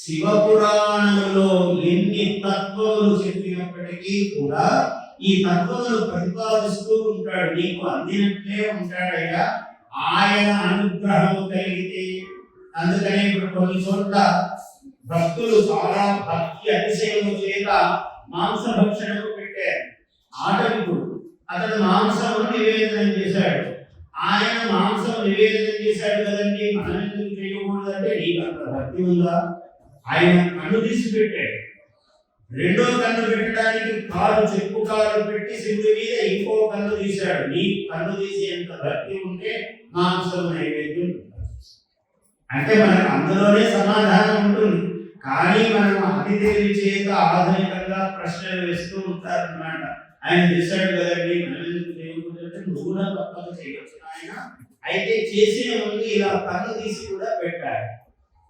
శివపురాణంలో ఎన్ని తత్వములు చెప్పినప్పటికీ కూడా ఈ తత్వములు ప్రతిపాదిస్తూ ఉంటాడు. నీకు అందినట్లే ఉంటాడయ్యా ఆయన అనుగ్రహం కలిగితే. అందుకనే ఇప్పుడు కొన్ని చోట్ల భక్తులు చాలా భక్తి అతిశయము చేత మాంసభక్షణము పెట్టారు. ఆటవికుడు అతడు మాంసము నివేదన చేశాడు. ఆయన మాంసం నివేదన చేశాడు కదండి, మనం ఎందుకు చేయకూడదంటే నీకు అంత భక్తి ఉందా? ఆయన కన్ను తీసి పెట్టాడు. రెండో కన్ను పెట్టడానికి కాలు చెప్పు కాలు పెట్టి శివుడి మీద ఇంకో కన్ను తీశాడు. నీ కన్ను తీసి ఎంత భక్తి ఉంటే మాంసం నైవేద్యం అంటే మనకు అందులోనే సమాధానం ఉంటుంది. కానీ మనం అతి తెలివి చేత ఆధునికంగా ప్రశ్నలు వేస్తూ ఉంటారన్నమాట. ఆయన చేశాడు కదండి, మనం ఎందుకు చేయకూడదంటే నువ్వు కూడా తప్పక చేయవచ్చు ఆయన. అయితే చేసిన ముందు ఇలా కన్ను తీసి కూడా పెట్టాలి.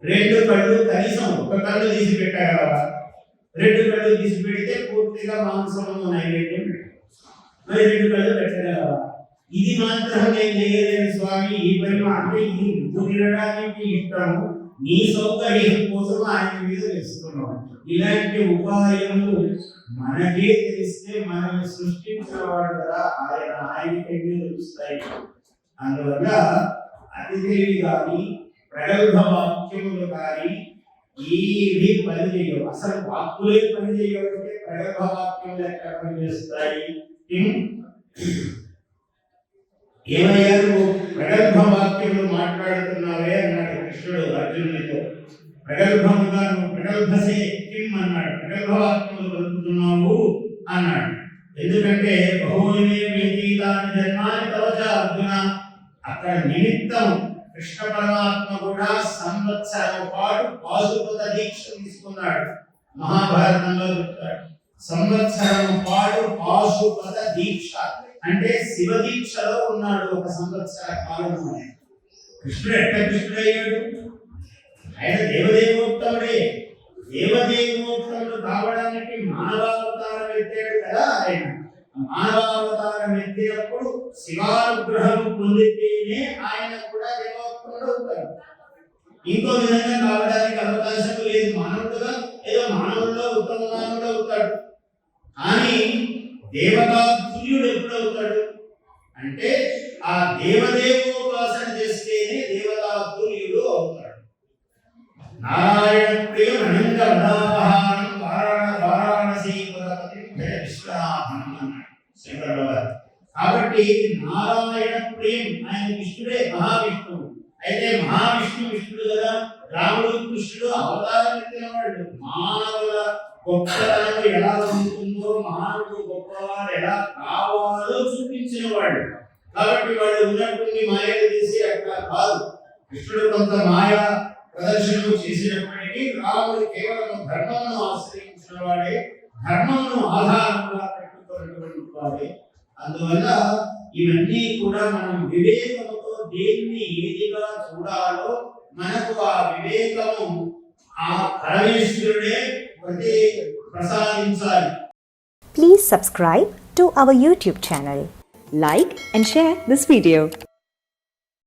రెండు కళ్ళు కనీసం ఒక కళ్ళు తీసి పెట్టారు కదా, రెండు కళ్ళు తీసి పెడితే పూర్తిగా మాంసము నైవేద్యం మరి రెండు కళ్ళు పెట్టారు కదా. ఇది మాత్రం నేను చేయలేను స్వామి, ఈ పని అంటే ఇది నువ్వు తినడానికి ఇష్టము, నీ సౌకర్యం కోసం ఆయన మీద వేస్తున్నాం. ఇలాంటి ఉపాయములు మనకే తెలిస్తే మనం సృష్టించిన వాడు కదా, ఆయనకే తెలుస్తాయి. అందువల్ల అతి తెలివి కానీ ప్రగల్భ వాక్యములు కానీ ఏవి పని చేయవు. అసలు వాక్కులే పని చేయవంటే ప్రగల్భ వాక్యములు ఎక్కడ పనిచేస్తాయి? ఏమయ్యా నువ్వు ప్రగల్భ వాక్యములు మాట్లాడుతున్నావే అన్నాడు కృష్ణుడు అర్జునుడితో. ప్రగల్భముగా నువ్వు ప్రగల్భసే కిం అన్నాడు, ప్రగల్భ వాక్యములు పలుకుతున్నావు అన్నాడు. ఎందుకంటే బహువినే వ్యతీతాని జన్మాని తవచ అర్జున, అక్కడ నిమిత్తం కృష్ణ పరమాత్మ కూడా సంవత్సరం పాటు పాశుపత దీక్ష తీసుకున్నాడు. మహాభారతంలో చెప్తాడు సంవత్సరం పాటు పాశుపత దీక్ష అంటే శివ దీక్షలో ఉన్నాడు ఒక సంవత్సర కాలం. కృష్ణుడు ఎట్లా కృష్ణుడయ్యాడు? ఆయన దేవదేవోత్తముడే. దేవదేవోత్తముడు కావడానికి మానవావతారం ఎత్తాడు కదా. ఆయన మానవావతారం ఎత్తినప్పుడు శివానుగ్రహం పొందితేనే ఆయన కూడా దేవోత్తముడు అవుతాడు. ఇంకో విధంగా కావడానికి అవకాశం లేదు. మానవుడుగా ఏదో మానవుల్లో ఉత్తమ మానవుడు అవుతాడు, కానీ దేవతాతుల్యుడు ఎప్పుడు అవుతాడు అంటే ఆ దేవదేవోపాసన చేస్తేనే దేవతాతుల్యుడు అవుతాడు. నారాయణ ప్రియం అనంత వదాపహారం వారాణసీపురపతి విశ్వనాథం అన్నాడు శంకరుల వారు. కాబట్టి నారాయణ ప్రియం ఆయన విష్ణుడే, మహావిష్ణువు. అయితే మహావిష్ణువు విష్ణుడు కదా, రాముడు కృష్ణుడు అవతారం ఎత్తిన వాళ్ళు. మానవుల గొప్పతనం ఎలా ఉంటుందో, మానవుడు గొప్పవాడు ఎలా కావాలో చూపించిన వాళ్ళు. కాబట్టి వాళ్ళు ఉన్నటువంటి మాయలు చేసి అట్లా కాదు. కృష్ణుడు కొంత మాయ ప్రదర్శన చేసినప్పటికీ రాముడు కేవలం ధర్మమును ఆశ్రయించిన వాడే, ధర్మమును ఆధారంగా పెట్టుకున్నటువంటి వాడే. అందువల్ల ఇవన్నీ కూడా మనం వివేకముతో దేన్ని ఏదిగా చూడాలో మనకు ఆ వివేకము ఆ పరమేశ్వరుడే ప్రసాదించాలి. Please subscribe to our YouTube channel. Like and share this video.